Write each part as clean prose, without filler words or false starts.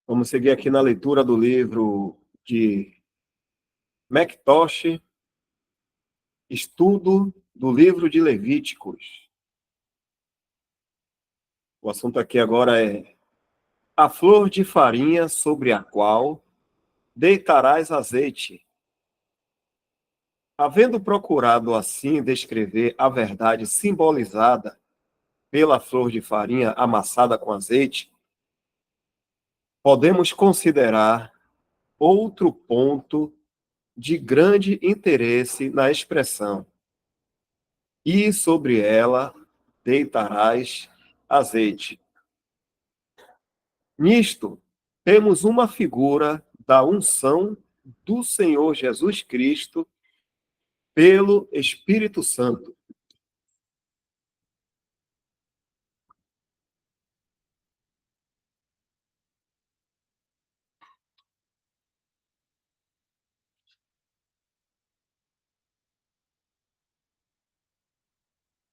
Vamos seguir aqui na leitura do livro de Mactosh, estudo do livro de Levíticos. O assunto aqui agora é a flor de farinha sobre a qual deitarás azeite. Havendo procurado assim descrever a verdade simbolizada pela flor de farinha amassada com azeite, podemos considerar outro ponto de grande interesse na expressão. E sobre ela deitarás azeite. Nisto, temos uma figura da unção do Senhor Jesus Cristo pelo Espírito Santo.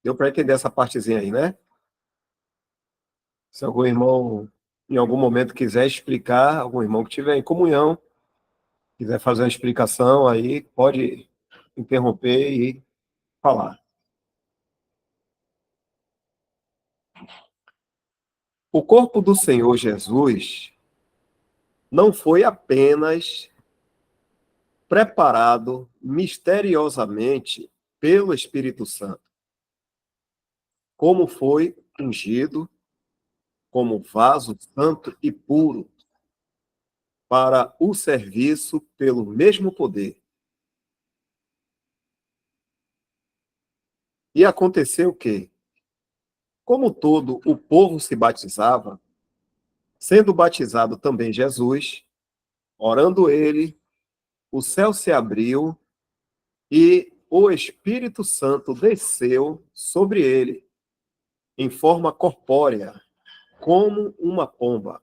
Deu para entender essa partezinha aí, né? Se algum irmão, em algum momento, quiser explicar, algum irmão que estiver em comunhão, quiser fazer uma explicação aí, pode interromper e falar. O corpo do Senhor Jesus não foi apenas preparado misteriosamente pelo Espírito Santo, como foi ungido como vaso santo e puro para o serviço pelo mesmo poder. E aconteceu que, como todo o povo se batizava, sendo batizado também Jesus, orando ele, o céu se abriu e o Espírito Santo desceu sobre ele, em forma corpórea, como uma pomba.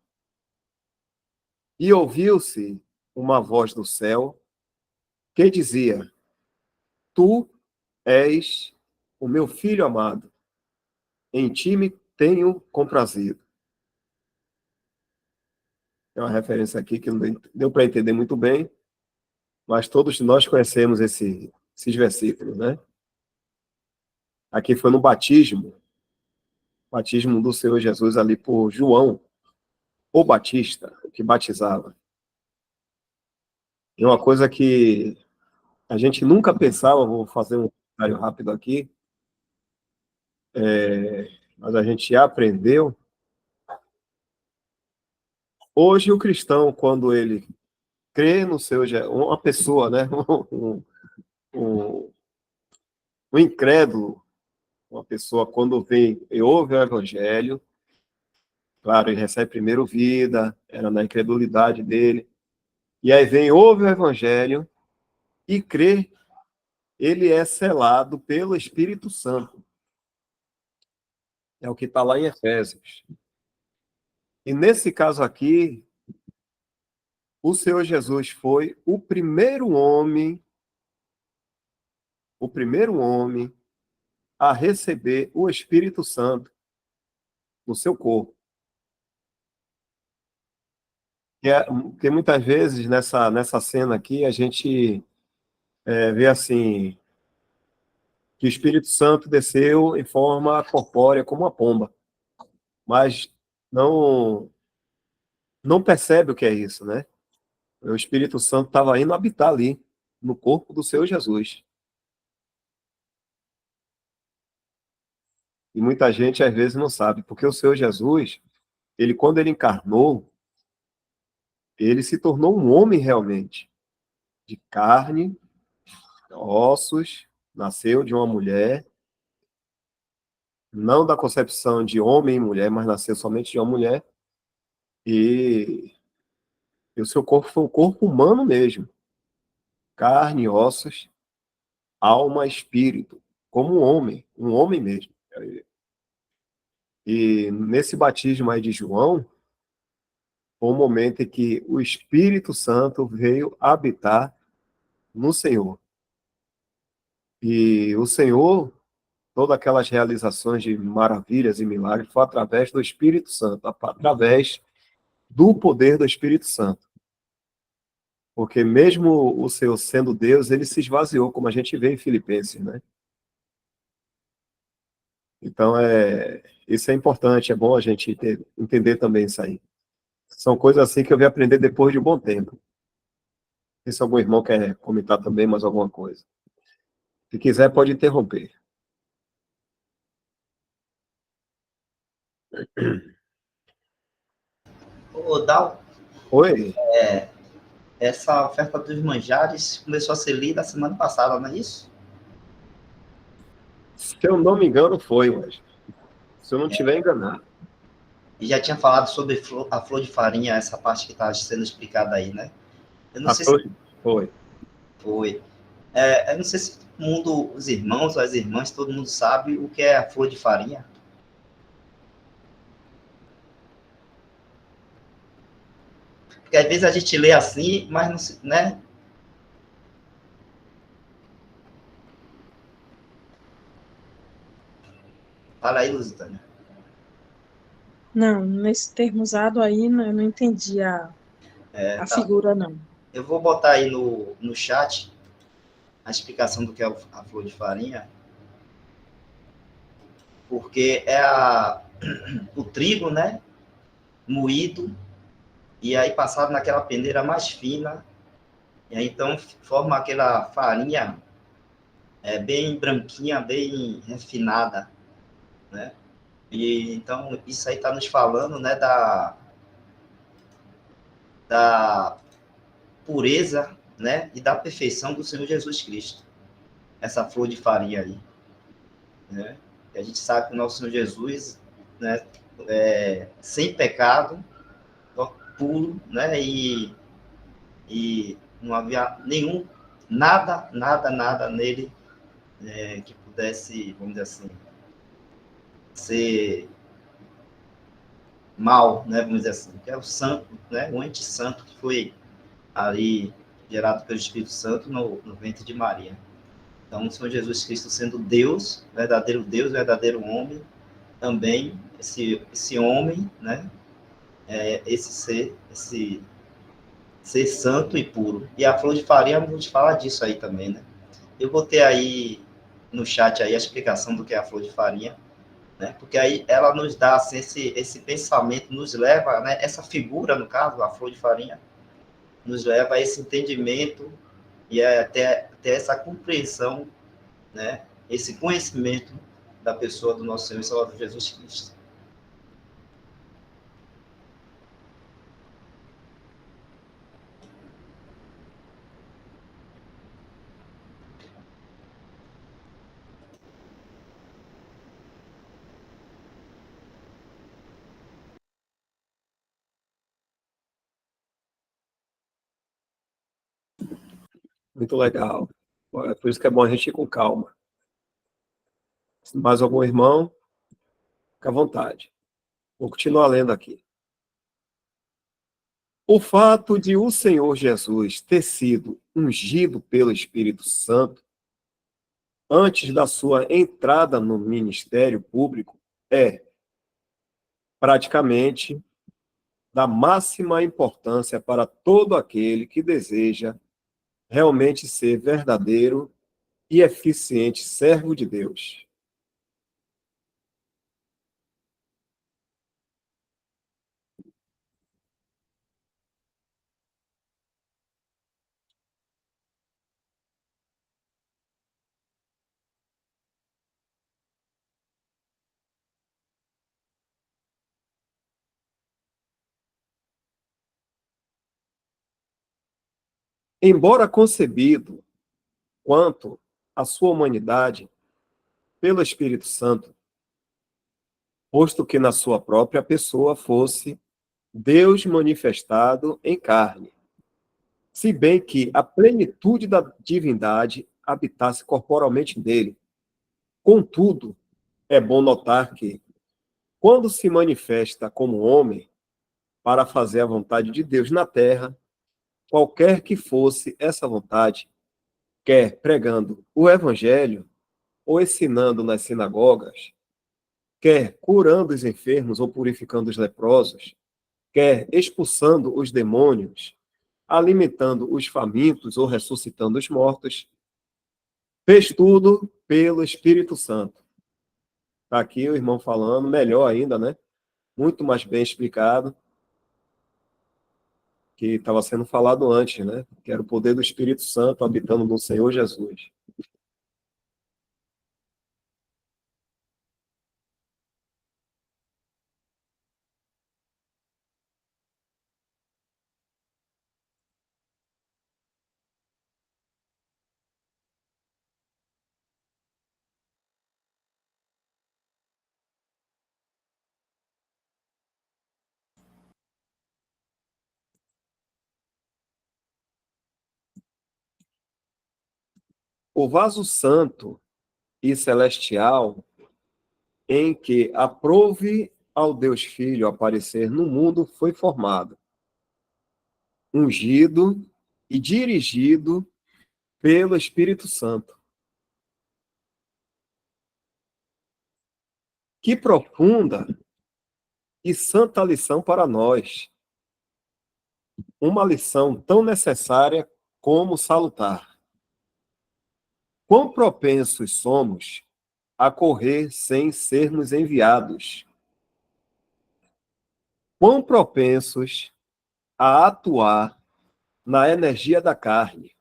E ouviu-se uma voz do céu que dizia: Tu és o meu filho amado, em ti me tenho comprazido. É uma referência aqui que não deu para entender muito bem, mas todos nós conhecemos esses versículos, né? Aqui foi no batismo do Senhor Jesus ali por João, o Batista, que batizava. E uma coisa que a gente nunca pensava, vou fazer um comentário rápido aqui, mas a gente já aprendeu. Hoje o cristão, quando ele crê no seu... Uma pessoa, né? Um, um incrédulo, uma pessoa quando vem e ouve o evangelho, claro, ele recebe primeiro vida, era na incredulidade dele, e aí vem, ouve o evangelho e crê, ele é selado pelo Espírito Santo. É o que está lá em Efésios. E nesse caso aqui, o Senhor Jesus foi o primeiro homem a receber o Espírito Santo no seu corpo. Porque muitas vezes nessa cena aqui a gente vê assim que o Espírito Santo desceu em forma corpórea como uma pomba, mas não não percebe o que é isso, né? O Espírito Santo estava indo habitar ali no corpo do Senhor Jesus. E muita gente às vezes não sabe, porque o Senhor Jesus, ele quando ele encarnou, ele se tornou um homem realmente, de carne, ossos, nasceu de uma mulher, não da concepção de homem e mulher, mas nasceu somente de uma mulher, e, e o seu corpo foi um corpo humano mesmo, carne, ossos, alma, espírito, como um homem mesmo. E nesse batismo aí de João, foi um momento em que o Espírito Santo veio habitar no Senhor. E o Senhor, todas aquelas realizações de maravilhas e milagres, foi através do Espírito Santo, através do poder do Espírito Santo. Porque mesmo o Senhor sendo Deus, ele se esvaziou, como a gente vê em Filipenses, né? Então, isso é importante, é bom a gente entender também isso aí. São coisas assim que eu vim aprender depois de um bom tempo. Se algum irmão quer comentar também mais alguma coisa. Se quiser, pode interromper. Ô, Dal, Oi? essa oferta dos manjares começou a ser lida semana passada, não é isso? Se eu não me engano, foi, mas se eu não estiver enganado. E já tinha falado sobre a flor de farinha, essa parte que está sendo explicada aí, né? Eu não A sei se foi. foi. Eu não sei se todo mundo, os irmãos ou as irmãs, todo mundo sabe o que é a flor de farinha. Porque às vezes a gente lê assim, mas não se, né? Fala aí, Lusitânia. Não, nesse termo usado aí, eu não entendi a Tá. figura, não. Eu vou botar aí no chat a explicação do que é a flor de farinha, porque é o trigo, né? Moído, e aí passado naquela peneira mais fina, e aí então forma aquela farinha bem branquinha, bem refinada, né? E então isso aí está nos falando, né, da pureza, né, e da perfeição do Senhor Jesus Cristo. Essa flor de farinha aí, né? E a gente sabe que o nosso Senhor Jesus, né, sem pecado, puro, né, e não havia nada nele que pudesse, vamos dizer assim, ser mal, né, vamos dizer assim, que é o santo, né, o anti-santo que foi ali gerado pelo Espírito Santo no ventre de Maria. Então, o Senhor Jesus Cristo sendo Deus, verdadeiro homem, também esse homem, né, esse ser santo e puro. E a flor de farinha nos fala disso aí também, né? Eu botei aí no chat aí a explicação do que é a flor de farinha, né? Porque aí ela nos dá assim, esse pensamento, nos leva, né? Essa figura, no caso, a flor de farinha, nos leva a esse entendimento e até essa compreensão, né? Esse conhecimento da pessoa do nosso Senhor e Salvador Jesus Cristo. Muito legal. É por isso que é bom a gente ir com calma. Mais algum irmão? Fica à vontade. Vou continuar lendo aqui. O fato de o Senhor Jesus ter sido ungido pelo Espírito Santo antes da sua entrada no ministério público é, praticamente, da máxima importância para todo aquele que deseja realmente ser verdadeiro e eficiente servo de Deus. Embora concebido quanto à sua humanidade pelo Espírito Santo, posto que na sua própria pessoa fosse Deus manifestado em carne, se bem que a plenitude da divindade habitasse corporalmente nele. Contudo, é bom notar que, quando se manifesta como homem para fazer a vontade de Deus na terra, qualquer que fosse essa vontade, quer pregando o evangelho ou ensinando nas sinagogas, quer curando os enfermos ou purificando os leprosos, quer expulsando os demônios, alimentando os famintos ou ressuscitando os mortos, fez tudo pelo Espírito Santo. Está aqui o irmão falando, melhor ainda, né? Muito mais bem explicado, que estava sendo falado antes, né? Que era o poder do Espírito Santo habitando no Senhor Jesus. O vaso santo e celestial em que aprove ao Deus Filho aparecer no mundo foi formado, ungido e dirigido pelo Espírito Santo. Que profunda e santa lição para nós. Uma lição tão necessária como salutar. Quão propensos somos a correr sem sermos enviados. Quão propensos a atuar na energia da carne.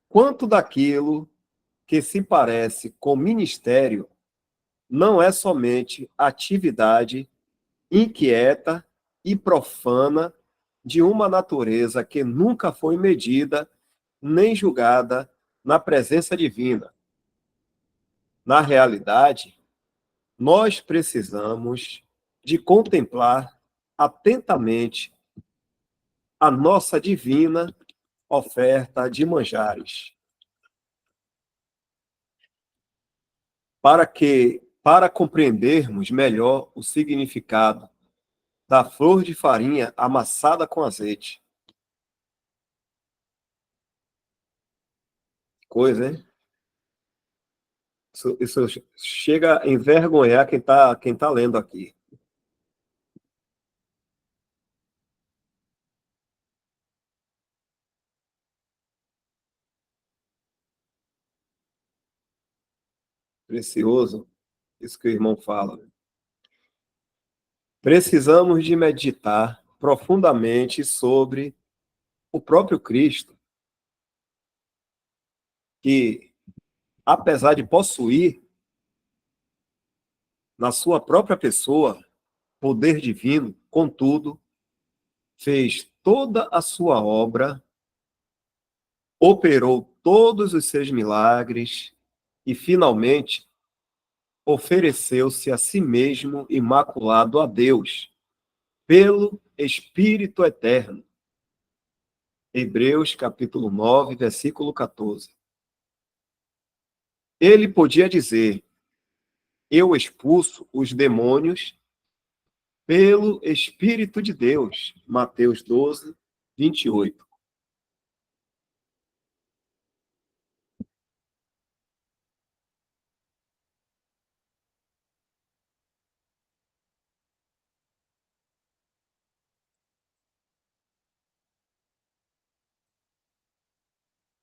Quanto daquilo que se parece com ministério não é somente atividade inquieta e profana de uma natureza que nunca foi medida nem julgada na presença divina. Na realidade, nós precisamos de contemplar atentamente a nossa divina oferta de manjares, para compreendermos melhor o significado da flor de farinha amassada com azeite. Coisa, hein? Isso chega a envergonhar quem tá lendo aqui. Precioso, isso que o irmão fala. Precisamos de meditar profundamente sobre o próprio Cristo, que, apesar de possuir na sua própria pessoa poder divino, contudo, fez toda a sua obra, operou todos os seus milagres e, finalmente, ofereceu-se a si mesmo imaculado a Deus, pelo Espírito Eterno. Hebreus capítulo 9, versículo 14. Ele podia dizer: eu expulso os demônios pelo Espírito de Deus. Mateus 12, 28.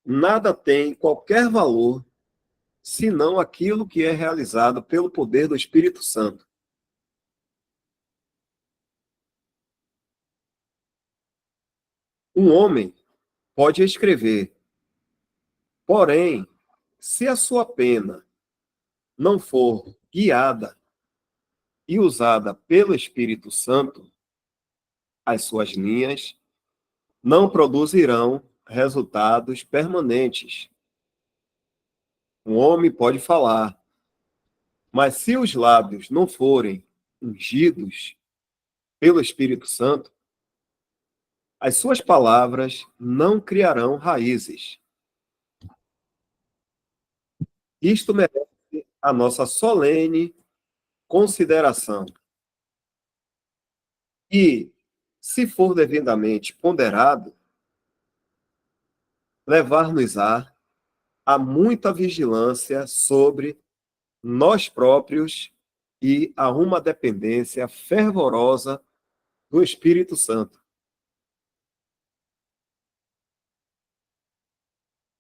Nada tem qualquer valor senão aquilo que é realizado pelo poder do Espírito Santo. Um homem pode escrever, porém, se a sua pena não for guiada e usada pelo Espírito Santo, as suas linhas não produzirão resultados permanentes. Um homem pode falar, mas se os lábios não forem ungidos pelo Espírito Santo, as suas palavras não criarão raízes. Isto merece a nossa solene consideração. E, se for devidamente ponderado, levar-nos-á a muita vigilância sobre nós próprios e a uma dependência fervorosa do Espírito Santo.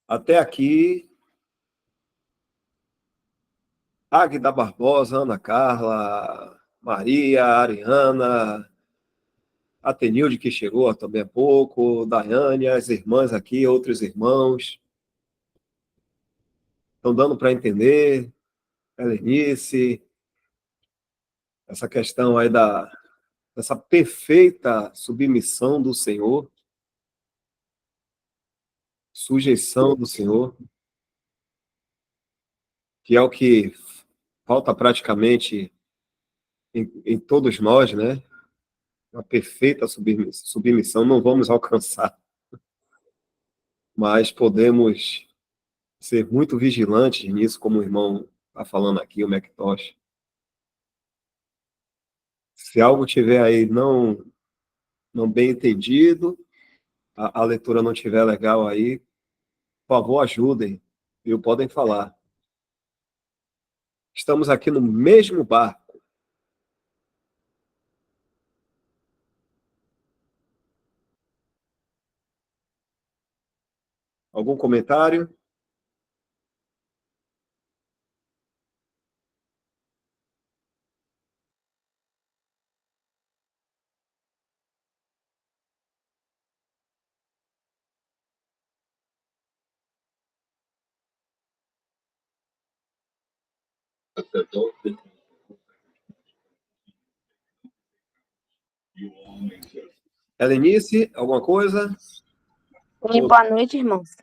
Até aqui, Águida Barbosa, Ana Carla, Maria, Ariana, Atenilde, que chegou também há pouco, Daiane, as irmãs aqui, outros irmãos, estão dando para entender, Helenice, essa questão aí dessa perfeita submissão do Senhor, sujeição do Senhor, que é o que falta praticamente em todos nós, né? Uma perfeita submissão não vamos alcançar, mas podemos ser muito vigilantes nisso, como o irmão está falando aqui, o McTosh. Se algo tiver aí não bem entendido, a leitura não tiver legal aí, por favor, ajudem, viu? Podem falar. Estamos aqui no mesmo barco. Algum comentário? Helenice, alguma coisa? E boa noite, irmãos.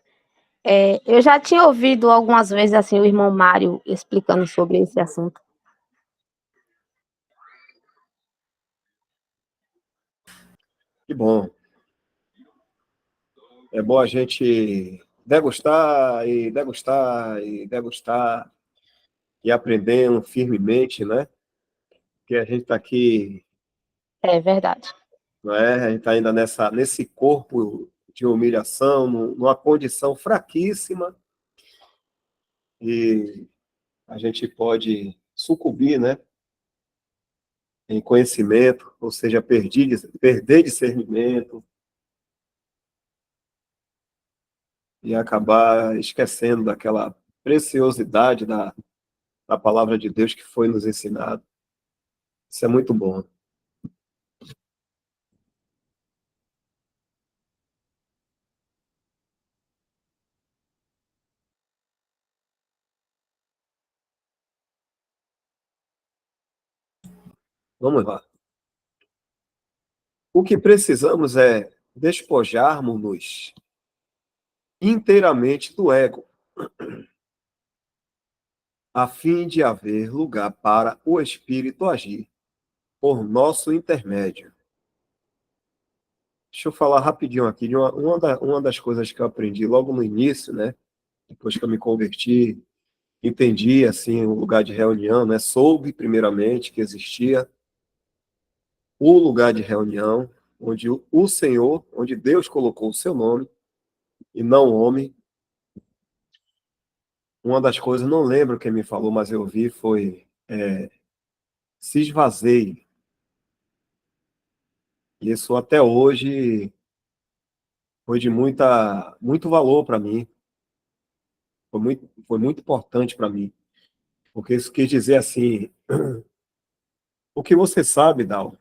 Eu já tinha ouvido algumas vezes assim o irmão Mário explicando sobre esse assunto. Que bom. É bom a gente degustar e degustar e degustar e aprendendo firmemente, né? Porque a gente está aqui, É verdade. não é? A gente está ainda nesse corpo de humilhação, numa condição fraquíssima, e a gente pode sucumbir, né? Em conhecimento, ou seja, perder discernimento e acabar esquecendo daquela preciosidade da palavra de Deus que foi nos ensinado. Isso é muito bom. Vamos lá. O que precisamos é despojarmos-nos inteiramente do ego, a fim de haver lugar para o Espírito agir por nosso intermédio. Deixa eu falar rapidinho aqui de uma das coisas que eu aprendi logo no início, né? Depois que eu me converti, entendi assim o lugar de reunião, né? Soube primeiramente que existia o lugar de reunião onde o Senhor, onde Deus colocou o seu nome e não o homem. Uma das coisas, não lembro quem me falou, mas eu vi, foi se esvazie. Isso até hoje foi de muito valor para mim, foi muito importante para mim, porque isso quer dizer assim, o que você sabe, Dal,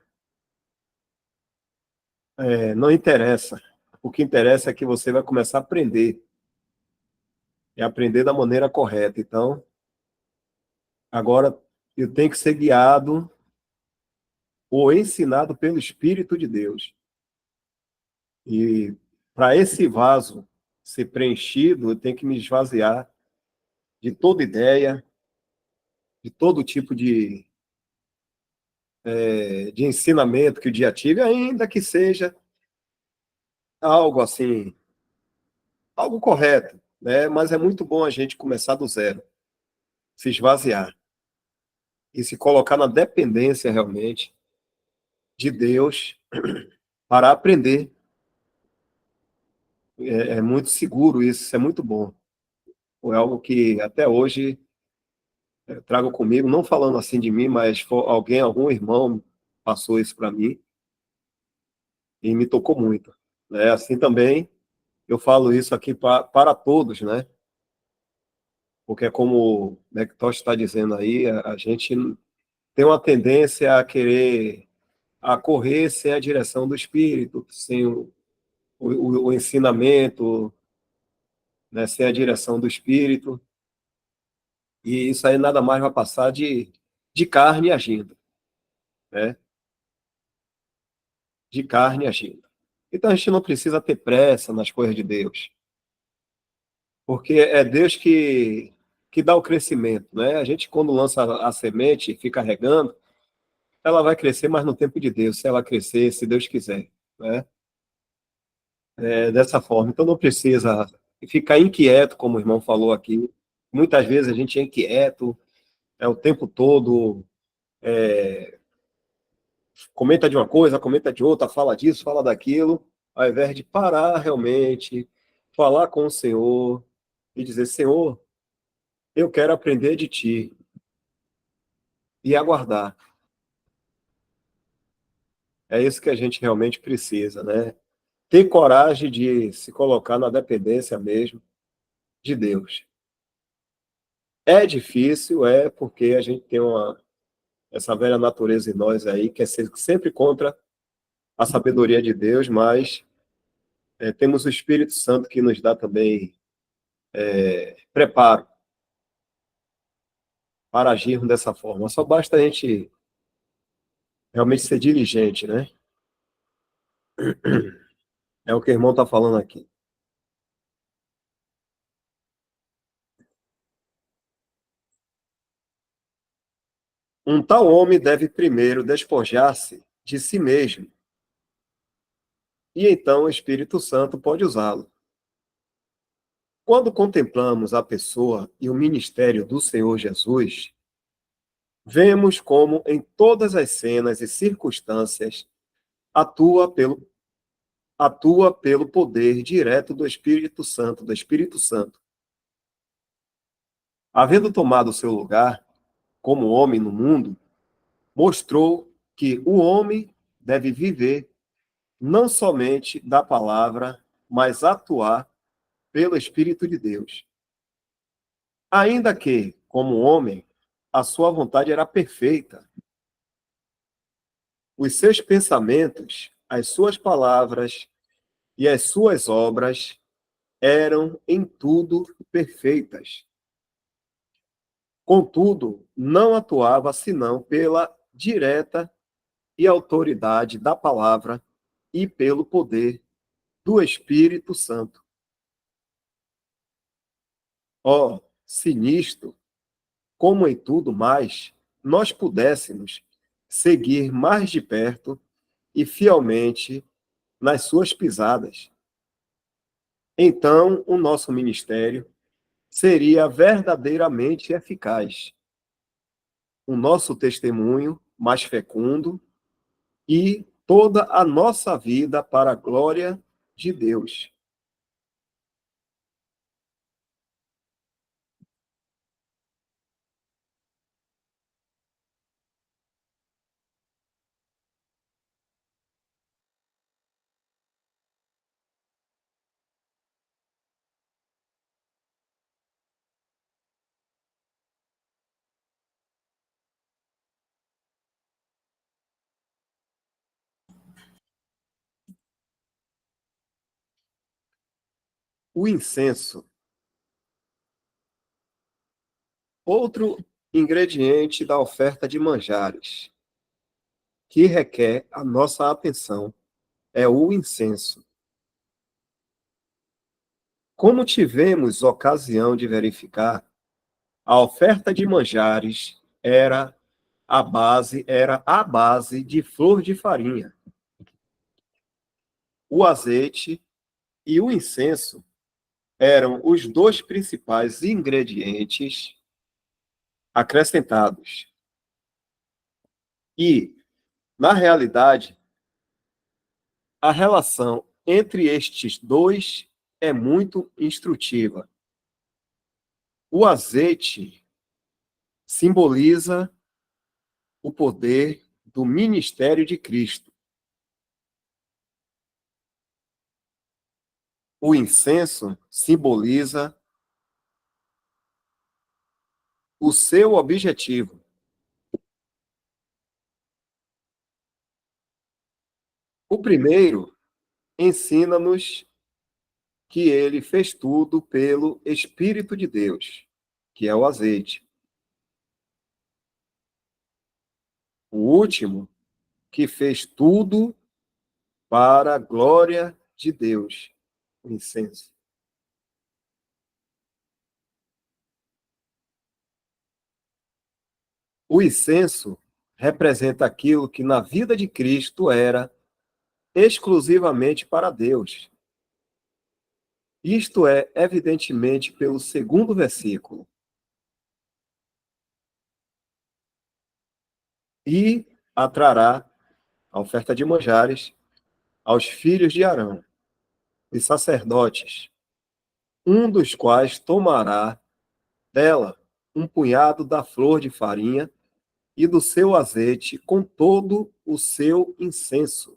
não interessa. O que interessa é que você vai começar a aprender, e aprender da maneira correta. Então, agora eu tenho que ser guiado ou ensinado pelo Espírito de Deus. E para esse vaso ser preenchido, eu tenho que me esvaziar de toda ideia, de todo tipo de ensinamento que o dia tive, ainda que seja algo assim, algo correto, né? Mas é muito bom a gente começar do zero, se esvaziar e se colocar na dependência realmente de Deus para aprender. É muito seguro isso, é muito bom. É algo que até hoje trago comigo, não falando assim de mim, mas algum irmão passou isso para mim e me tocou muito, né? Assim também eu falo isso aqui para todos, né? Porque como o McTosh está dizendo aí, a gente tem uma tendência a querer a correr sem a direção do Espírito, sem o ensinamento, né? Sem a direção do Espírito. E isso aí nada mais vai passar de carne agindo, né? De carne agindo. Então a gente não precisa ter pressa nas coisas de Deus, porque é Deus que dá o crescimento, né? A gente, quando lança a semente e fica regando, ela vai crescer, mas no tempo de Deus, se ela crescer, se Deus quiser, né? Dessa forma. Então não precisa ficar inquieto, como o irmão falou aqui. Muitas vezes a gente é inquieto, o tempo todo, comenta de uma coisa, comenta de outra, fala disso, fala daquilo, ao invés de parar realmente, falar com o Senhor e dizer: Senhor, eu quero aprender de Ti, e aguardar. É isso que a gente realmente precisa, né? Ter coragem de se colocar na dependência mesmo de Deus. É difícil, porque a gente tem essa velha natureza em nós aí, que é sempre contra a sabedoria de Deus, mas temos o Espírito Santo que nos dá também preparo para agirmos dessa forma. Só basta a gente realmente ser diligente, né? É o que o irmão está falando aqui. Um tal homem deve primeiro despojar-se de si mesmo, e então o Espírito Santo pode usá-lo. Quando contemplamos a pessoa e o ministério do Senhor Jesus, vemos como em todas as cenas e circunstâncias atua pelo poder direto do Espírito Santo, do Espírito Santo. Havendo tomado o seu lugar como homem no mundo, mostrou que o homem deve viver não somente da palavra, mas atuar pelo Espírito de Deus. Ainda que, como homem, a sua vontade era perfeita, os seus pensamentos, as suas palavras e as suas obras eram em tudo perfeitas. Contudo, não atuava senão pela direta e autoridade da palavra e pelo poder do Espírito Santo. Ó, se nisto, como em tudo mais, nós pudéssemos seguir mais de perto e fielmente nas suas pisadas, então o nosso ministério seria verdadeiramente eficaz, o nosso testemunho mais fecundo e toda a nossa vida para a glória de Deus. O incenso, outro ingrediente da oferta de manjares, que requer a nossa atenção, é o incenso. Como tivemos ocasião de verificar, a oferta de manjares era a base de flor de farinha. O azeite e o incenso eram os dois principais ingredientes acrescentados. E, na realidade, a relação entre estes dois é muito instrutiva. O azeite simboliza o poder do ministério de Cristo. O incenso simboliza o seu objetivo. O primeiro ensina-nos que ele fez tudo pelo Espírito de Deus, que é o azeite. O último, que fez tudo para a glória de Deus, o incenso. O incenso representa aquilo que na vida de Cristo era exclusivamente para Deus. Isto é, evidentemente, pelo segundo versículo. E atrará a oferta de manjares aos filhos de Arão, e sacerdotes, um dos quais tomará dela um punhado da flor de farinha e do seu azeite com todo o seu incenso.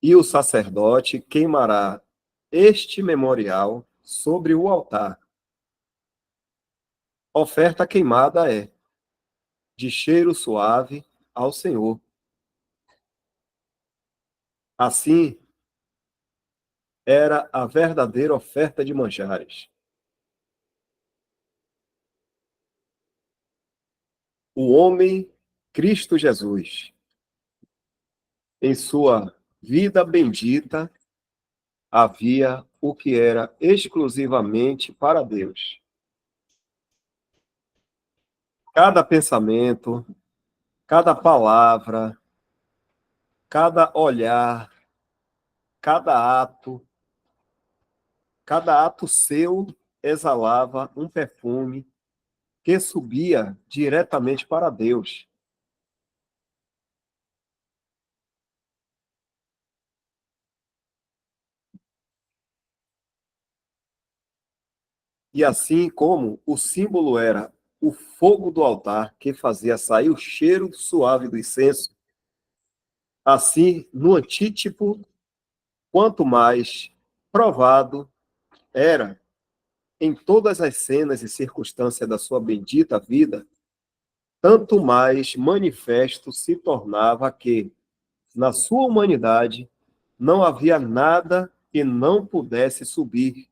E o sacerdote queimará este memorial sobre o altar. Oferta queimada é de cheiro suave ao Senhor. Assim, era a verdadeira oferta de manjares. O homem Cristo Jesus, em sua vida bendita, havia o que era exclusivamente para Deus. Cada pensamento, cada palavra, cada olhar, cada ato seu exalava um perfume que subia diretamente para Deus. E assim como o símbolo era o fogo do altar que fazia sair o cheiro suave do incenso, assim, no antítipo, quanto mais provado era em todas as cenas e circunstâncias da sua bendita vida, tanto mais manifesto se tornava que, na sua humanidade, não havia nada que não pudesse subir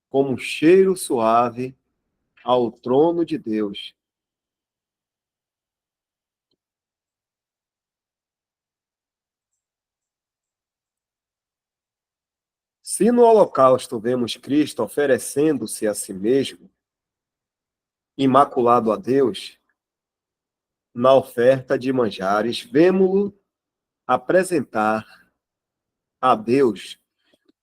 como um cheiro suave ao trono de Deus. Se no holocausto vemos Cristo oferecendo-se a si mesmo, imaculado a Deus, na oferta de manjares, vemo-lo apresentar a Deus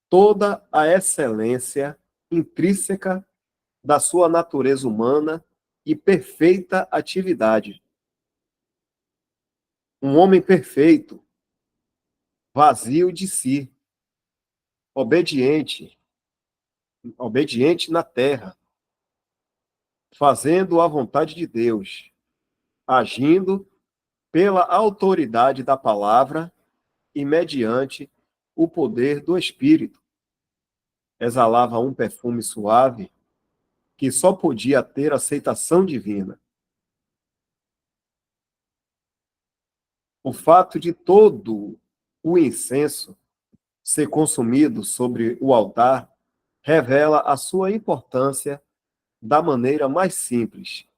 toda a excelência intrínseca da sua natureza humana e perfeita atividade. Um homem perfeito, vazio de si, obediente na terra, fazendo a vontade de Deus, agindo pela autoridade da palavra e mediante o poder do Espírito. Exalava um perfume suave que só podia ter aceitação divina. O fato de todo o incenso ser consumido sobre o altar revela a sua importância da maneira mais simples.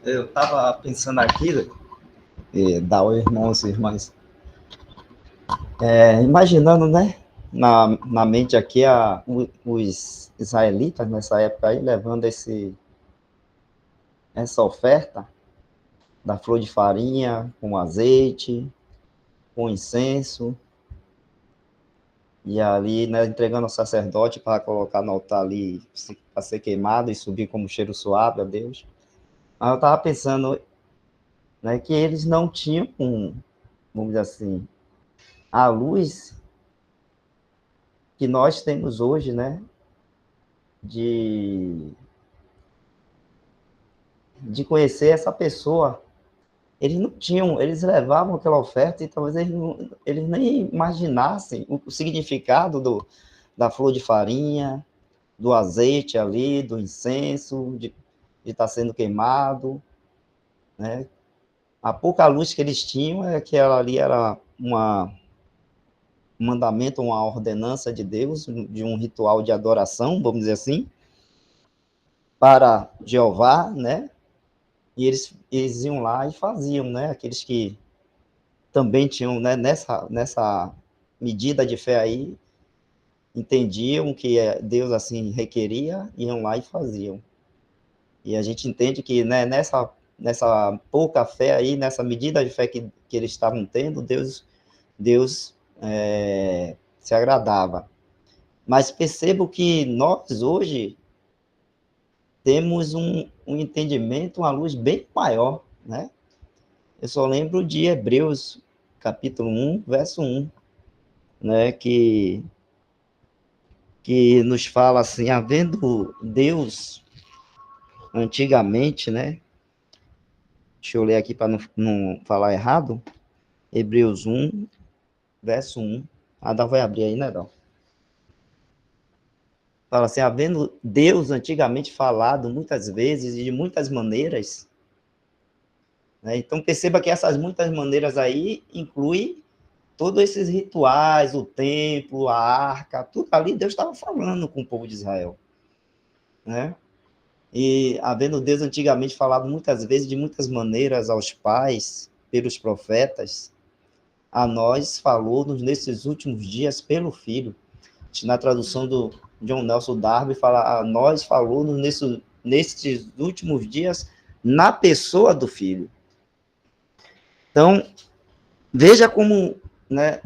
Eu estava pensando aqui, dar aos irmãos e irmãs, imaginando, né, na mente aqui, os israelitas nessa época aí, levando essa oferta da flor de farinha, com azeite, com incenso, e ali, né, entregando ao sacerdote para colocar no altar ali, para ser queimado e subir como cheiro suave a Deus. Mas eu estava pensando, né, que eles não tinham, vamos dizer assim, a luz que nós temos hoje, né, de conhecer essa pessoa. Eles não tinham, eles levavam aquela oferta e talvez eles nem imaginassem o significado da flor de farinha, do azeite ali, do incenso, de estar sendo queimado, né? A pouca luz que eles tinham é que ela ali era um mandamento, uma ordenança de Deus, de um ritual de adoração, vamos dizer assim, para Jeová, né? E eles iam lá e faziam, né? Aqueles que também tinham, né, nessa medida de fé aí, entendiam que Deus assim requeria, iam lá e faziam. E a gente entende que, né, nessa pouca fé aí, nessa medida de fé que eles estavam tendo, Deus se agradava. Mas percebo que nós hoje temos um entendimento, uma luz bem maior, né? Eu só lembro de Hebreus, capítulo 1, verso 1, né, que nos fala assim, havendo Deus antigamente, né? Deixa eu ler aqui para não falar errado. Hebreus 1, verso 1. Adão vai abrir aí, né, Adão? Fala assim, havendo Deus antigamente falado muitas vezes e de muitas maneiras, né? Então perceba que essas muitas maneiras aí inclui todos esses rituais, o templo, a arca, tudo ali Deus estava falando com o povo de Israel, né? E havendo Deus antigamente falado muitas vezes, de muitas maneiras aos pais, pelos profetas, a nós falou nesses últimos dias pelo Filho. Na tradução do John Nelson Darby, fala, a nós falou nesses últimos dias na pessoa do Filho. Então, veja como, né,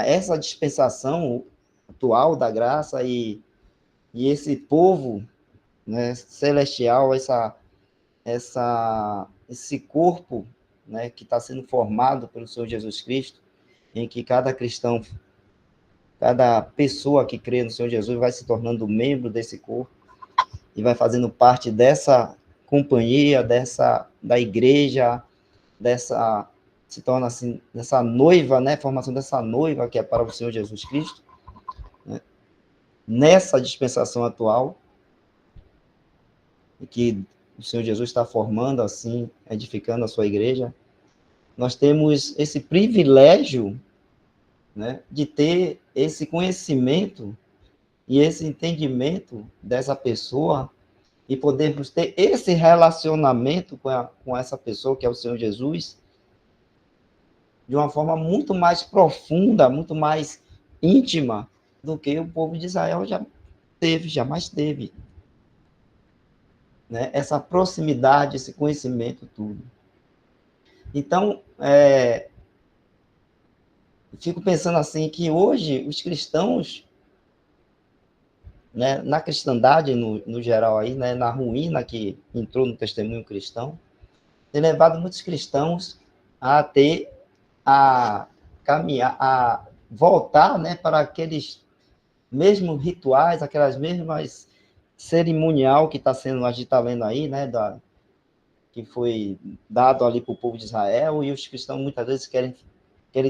essa dispensação atual da graça e esse povo, né, celestial, esse corpo, né, que está sendo formado pelo Senhor Jesus Cristo, em que cada cristão, cada pessoa que crê no Senhor Jesus vai se tornando membro desse corpo e vai fazendo parte dessa companhia, da igreja, se torna assim, dessa noiva, né, formação dessa noiva que é para o Senhor Jesus Cristo, né, nessa dispensação atual, que o Senhor Jesus está formando assim, edificando a sua igreja, nós temos esse privilégio, né, de ter esse conhecimento e esse entendimento dessa pessoa e podermos ter esse relacionamento com essa pessoa, que é o Senhor Jesus, de uma forma muito mais profunda, muito mais íntima do que o povo de Israel jamais teve. Né? Essa proximidade, esse conhecimento, tudo. Então, fico pensando assim, que hoje os cristãos, né, na cristandade no geral aí, né, na ruína que entrou no testemunho cristão, tem levado muitos cristãos a caminhar, a voltar, né, para aqueles mesmos rituais, aquelas mesmas cerimonial que a gente está lendo aí, né, que foi dado ali para o povo de Israel, e os cristãos muitas vezes querem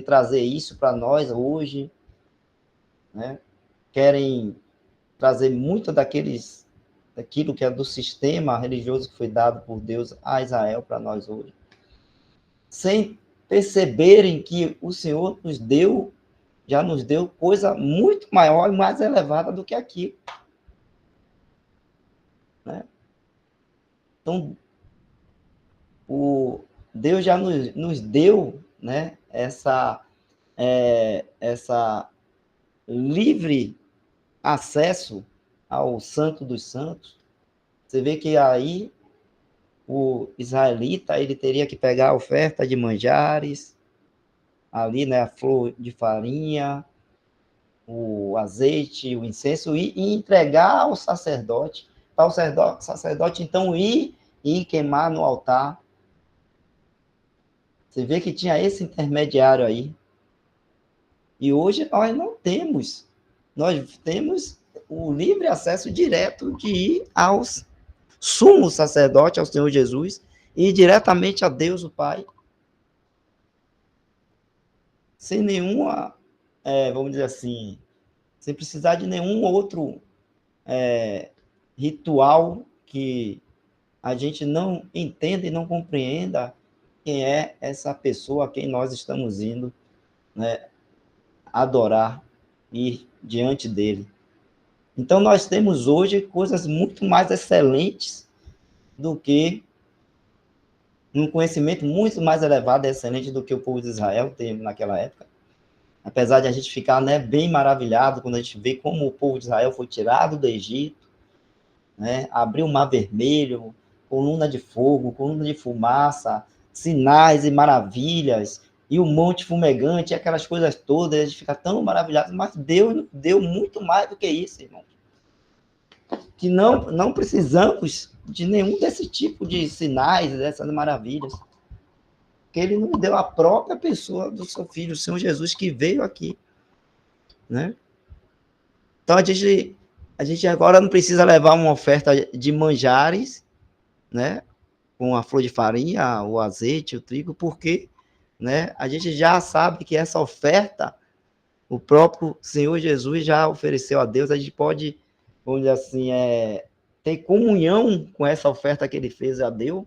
trazer isso para nós hoje, né, querem trazer muito daquilo que é do sistema religioso que foi dado por Deus a Israel para nós hoje, sem perceberem que o Senhor já nos deu coisa muito maior e mais elevada do que aquilo. Né? Então, Deus já nos deu, né, essa livre acesso ao Santo dos Santos. Você vê que aí o israelita ele teria que pegar a oferta de manjares, ali, né, a flor de farinha, o azeite, o incenso, e entregar ao sacerdote, para o sacerdote, então, ir e queimar no altar. Você vê que tinha esse intermediário aí. E hoje nós temos o livre acesso direto de ir ao sumo sacerdote, ao Senhor Jesus, e ir diretamente a Deus, o Pai, sem nenhuma, vamos dizer assim, sem precisar de nenhum outro ritual que a gente não entenda e não compreenda quem é essa pessoa a quem nós estamos indo, né, adorar, ir diante dele. Então, nós temos hoje coisas muito mais excelentes do que um conhecimento muito mais elevado e excelente do que o povo de Israel teve naquela época. Apesar de a gente ficar, né, bem maravilhado quando a gente vê como o povo de Israel foi tirado do Egito, né, abriu o Mar Vermelho, coluna de fogo, coluna de fumaça, sinais e maravilhas, e o monte fumegante, aquelas coisas todas, a gente fica tão maravilhado, mas Deus deu muito mais do que isso, irmão. Que não precisamos de nenhum desse tipo de sinais, dessas maravilhas. Que ele nos deu a própria pessoa do seu Filho, o Senhor Jesus, que veio aqui, né? Então, a gente agora não precisa levar uma oferta de manjares, né? Com a flor de farinha, o azeite, o trigo, porque, né, a gente já sabe que essa oferta, o próprio Senhor Jesus já ofereceu a Deus, a gente pode, vamos dizer assim, ter comunhão com essa oferta que ele fez a Deus,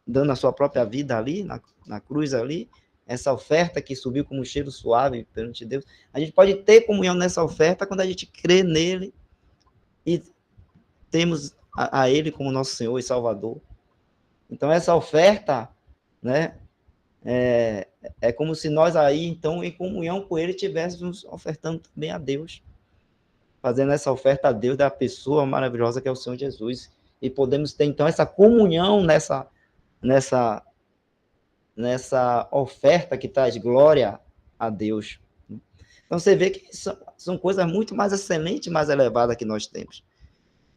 dando a sua própria vida ali, na cruz ali, essa oferta que subiu como um cheiro suave perante Deus. A gente pode ter comunhão nessa oferta quando a gente crê nele e temos a ele como nosso Senhor e Salvador. Então, essa oferta, né, é como se nós aí, então, em comunhão com ele, estivéssemos ofertando também a Deus, fazendo essa oferta a Deus da pessoa maravilhosa que é o Senhor Jesus. E podemos ter, então, essa comunhão nessa oferta que traz glória a Deus. Então, você vê que são coisas muito mais excelentes, mais elevadas que nós temos.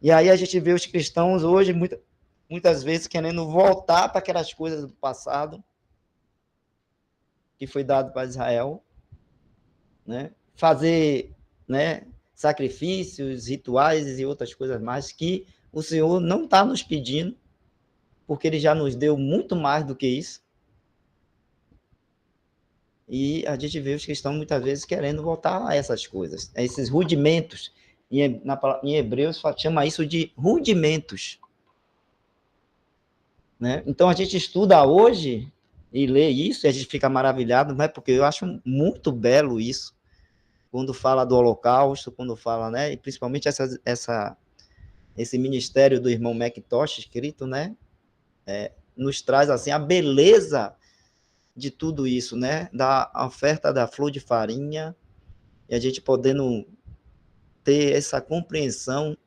E aí a gente vê os cristãos hoje, muitas vezes, querendo voltar para aquelas coisas do passado, que foi dado para Israel, né? Fazer, né, sacrifícios, rituais e outras coisas mais que o Senhor não está nos pedindo, porque ele já nos deu muito mais do que isso. E a gente vê os cristãos muitas vezes querendo voltar a essas coisas, a esses rudimentos. Em Hebreus chama isso de rudimentos. Né? Então a gente estuda hoje e lê isso e a gente fica maravilhado, né? Porque eu acho muito belo isso, quando fala do Holocausto, quando fala, né? E principalmente esse ministério do irmão McIntosh escrito, né? Nos traz assim a beleza de tudo isso, né? Da oferta da flor de farinha, e a gente podendo ter essa compreensão,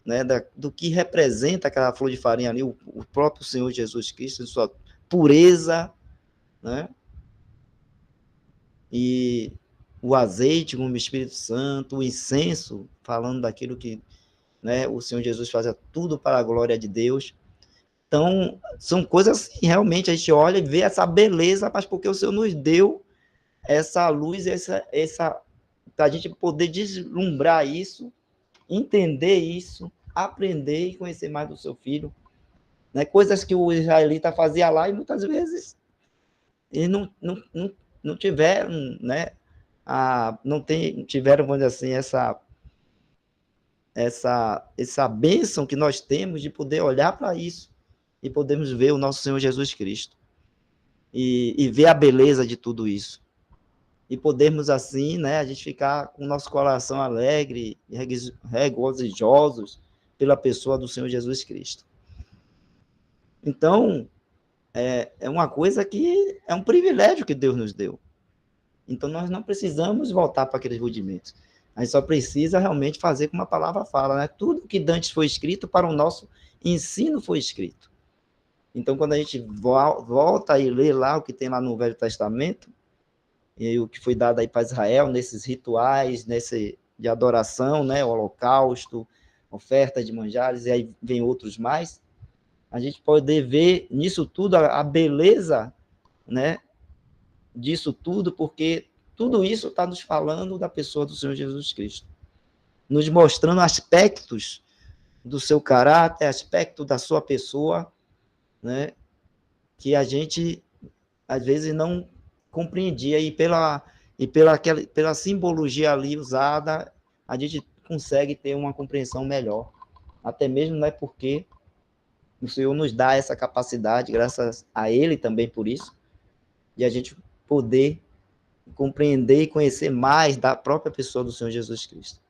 né, do que representa aquela flor de farinha ali, o próprio Senhor Jesus Cristo, em sua pureza, né? E o azeite como o Espírito Santo, o incenso, falando daquilo que, né, o Senhor Jesus fazia tudo para a glória de Deus. Então, são coisas que realmente a gente olha e vê essa beleza, mas porque o Senhor nos deu essa luz, para a gente poder deslumbrar isso, entender isso, aprender e conhecer mais do seu Filho. Né? Coisas que o israelita fazia lá e muitas vezes eles não tiveram, né? Tiveram, vamos dizer assim, essa bênção que nós temos de poder olhar para isso e podermos ver o nosso Senhor Jesus Cristo e ver a beleza de tudo isso. E podermos assim, né, a gente ficar com o nosso coração alegre e regozijosos pela pessoa do Senhor Jesus Cristo. Então, é uma coisa que é um privilégio que Deus nos deu. Então, nós não precisamos voltar para aqueles rudimentos. A gente só precisa realmente fazer como a palavra fala, né? Tudo que dantes foi escrito para o nosso ensino foi escrito. Então, quando a gente volta e lê lá o que tem lá no Velho Testamento, e o que foi dado aí para Israel, nesses rituais, de adoração, né, holocausto, oferta de manjares, e aí vem outros mais, a gente pode ver nisso tudo a beleza, né, disso tudo, porque tudo isso está nos falando da pessoa do Senhor Jesus Cristo, nos mostrando aspectos do seu caráter, aspecto da sua pessoa, né, que a gente, às vezes, não compreendia, e pela simbologia ali usada, a gente consegue ter uma compreensão melhor. Até mesmo não é porque o Senhor nos dá essa capacidade, graças a Ele também por isso, de a gente poder compreender e conhecer mais da própria pessoa do Senhor Jesus Cristo.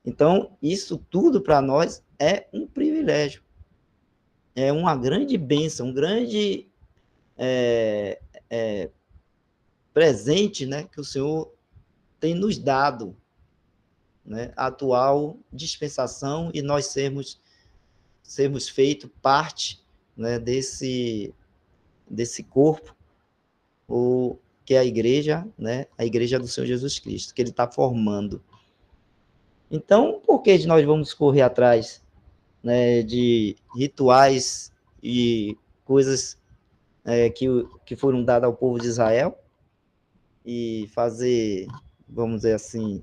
Então, isso tudo para nós é um privilégio, é uma grande bênção, um grande presente, né, que o Senhor tem nos dado, né, a atual dispensação, e nós sermos feito parte, né, desse corpo, ou que é a igreja, né, a igreja do Senhor Jesus Cristo, que Ele está formando. Então, por que nós vamos correr atrás, né, de rituais e coisas que foram dadas ao povo de Israel, e fazer, vamos dizer assim,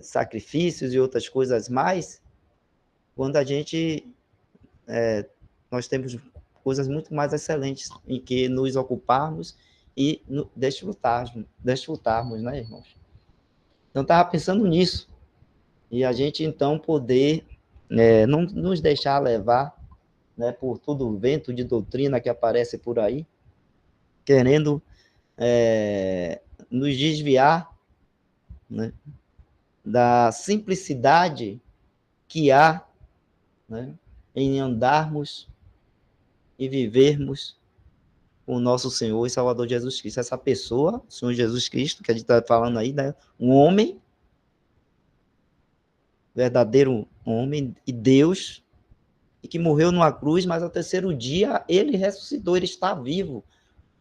sacrifícios e outras coisas mais, quando nós temos coisas muito mais excelentes em que nos ocuparmos e desfrutarmos, né, irmãos? Então, estava pensando nisso, e a gente, então, poder não nos deixar levar, né, por todo o vento de doutrina que aparece por aí, querendo nos desviar, né, da simplicidade que há, né, em andarmos e vivermos com o nosso Senhor e Salvador Jesus Cristo. Essa pessoa, o Senhor Jesus Cristo, que a gente está falando aí, né, um homem, verdadeiro homem e Deus, e que morreu numa cruz, mas ao terceiro dia ele ressuscitou, ele está vivo.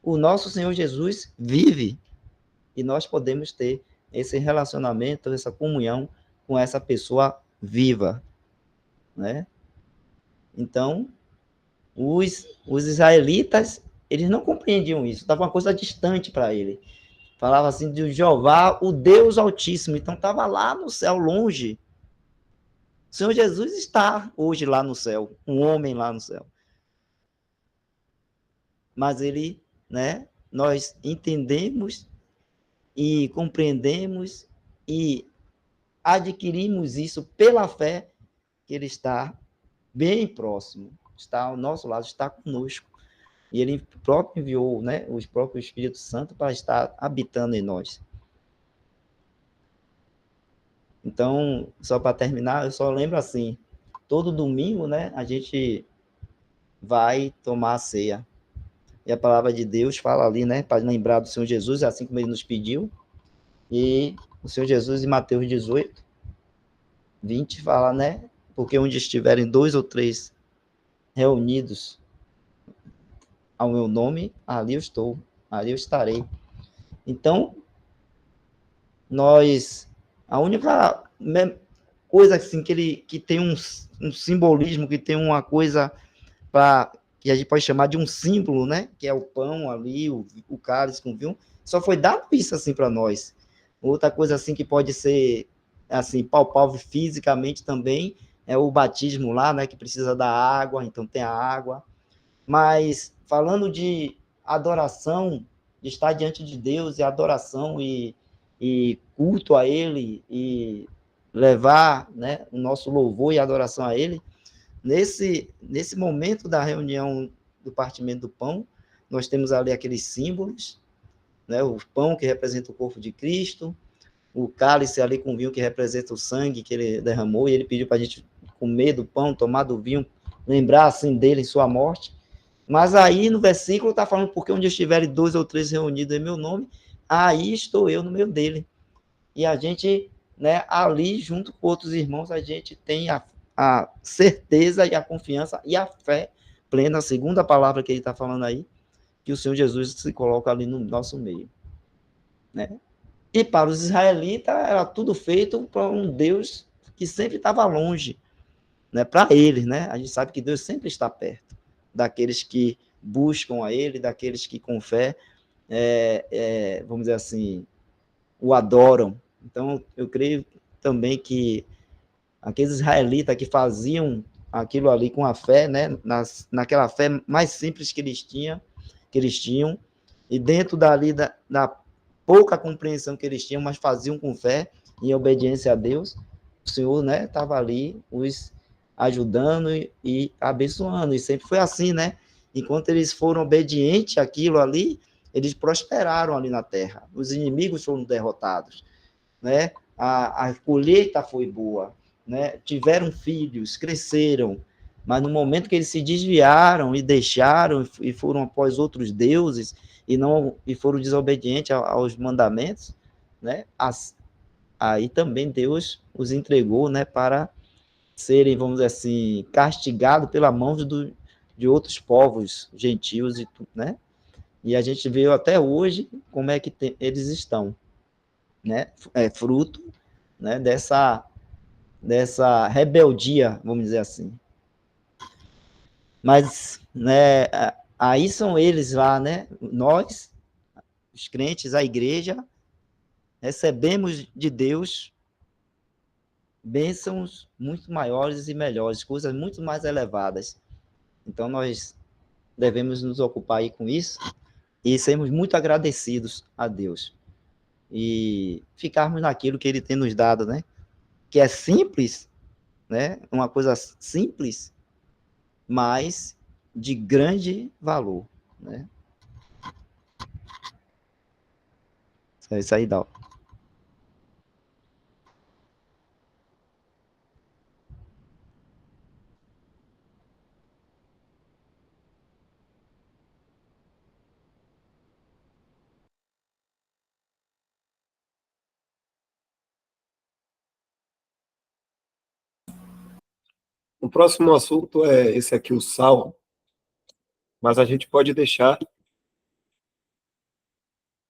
O nosso Senhor Jesus vive, e nós podemos ter esse relacionamento, essa comunhão com essa pessoa viva, né? Então, os israelitas, eles não compreendiam isso, estava uma coisa distante para ele. Falava assim de Jeová, o Deus Altíssimo, então estava lá no céu, longe. O Senhor Jesus está hoje lá no céu, um homem lá no céu. Mas ele, né, nós entendemos e compreendemos e adquirimos isso pela fé, que ele está bem próximo, está ao nosso lado, está conosco. E ele próprio enviou, né, o próprio Espírito Santo para estar habitando em nós. Então, só para terminar, eu só lembro assim, todo domingo, né, a gente vai tomar a ceia. E a palavra de Deus fala ali, né, para lembrar do Senhor Jesus, assim como ele nos pediu. E o Senhor Jesus, em Mateus 18, 20, fala, né, porque onde estiverem 2 ou 3 reunidos ao meu nome, ali eu estou, ali eu estarei. Então, a única coisa assim que tem um simbolismo, que tem uma coisa que a gente pode chamar de um símbolo, né, que é o pão ali, o cálice com vinho, só foi dado isso assim para nós. Outra coisa assim que pode ser assim palpável fisicamente também é o batismo lá, né, que precisa da água, então tem a água. Mas falando de adoração, de estar diante de Deus, e adoração e culto a Ele, e levar, né, o nosso louvor e adoração a Ele, nesse momento da reunião do partimento do pão, nós temos ali aqueles símbolos, né, o pão que representa o corpo de Cristo, o cálice ali com vinho que representa o sangue que ele derramou, e ele pediu para a gente comer do pão, tomar do vinho, lembrar assim dele em sua morte. Mas aí no versículo está falando, porque onde estiverem 2 ou 3 reunidos em meu nome, aí estou eu no meio dele. E a gente, né, ali junto com outros irmãos, a gente tem a certeza e a confiança e a fé plena, a segunda palavra que ele está falando aí, que o Senhor Jesus se coloca ali no nosso meio, né? E para os israelitas era tudo feito para um Deus que sempre estava longe, né? Para eles, né? A gente sabe que Deus sempre está perto daqueles que buscam a Ele, daqueles que com fé, vamos dizer assim, o adoram. Então, eu creio também que aqueles israelitas que faziam aquilo ali com a fé, né? Naquela fé mais simples que eles tinham, e dentro dali da pouca compreensão que eles tinham, mas faziam com fé, em obediência a Deus, o Senhor, né, estava ali os ajudando e abençoando, e sempre foi assim, né? Enquanto eles foram obedientes àquilo ali, eles prosperaram ali na terra, os inimigos foram derrotados, né? A colheita foi boa, né? Tiveram filhos, cresceram, mas no momento que eles se desviaram e deixaram e foram após outros deuses e foram desobedientes aos mandamentos, né? Aí também Deus os entregou, né, para serem, vamos dizer assim, castigados pela mão de outros povos gentios, né? E a gente vê até hoje como é que eles estão, né? É fruto, né, dessa rebeldia, vamos dizer assim. Mas, né, aí são eles lá, né? Nós, os crentes, a igreja, recebemos de Deus bênçãos muito maiores e melhores, coisas muito mais elevadas. Então, nós devemos nos ocupar aí com isso e sermos muito agradecidos a Deus. E ficarmos naquilo que Ele tem nos dado, né? Que é simples, né? Uma coisa simples, mas de grande valor, né? É isso aí, Dal. O próximo assunto é esse aqui, o sal, mas a gente pode deixar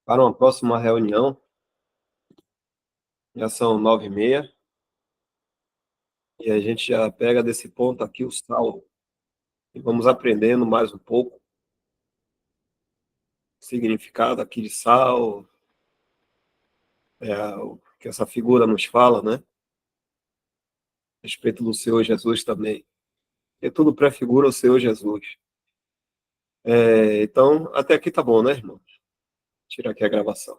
para uma próxima reunião. Já são 9h30, e a gente já pega desse ponto aqui o sal, e vamos aprendendo mais um pouco o significado aqui de sal, o que essa figura nos fala, né? A respeito do Senhor Jesus também. E tudo prefigura o Senhor Jesus. Então, até aqui tá bom, né, irmão? Tira aqui a gravação.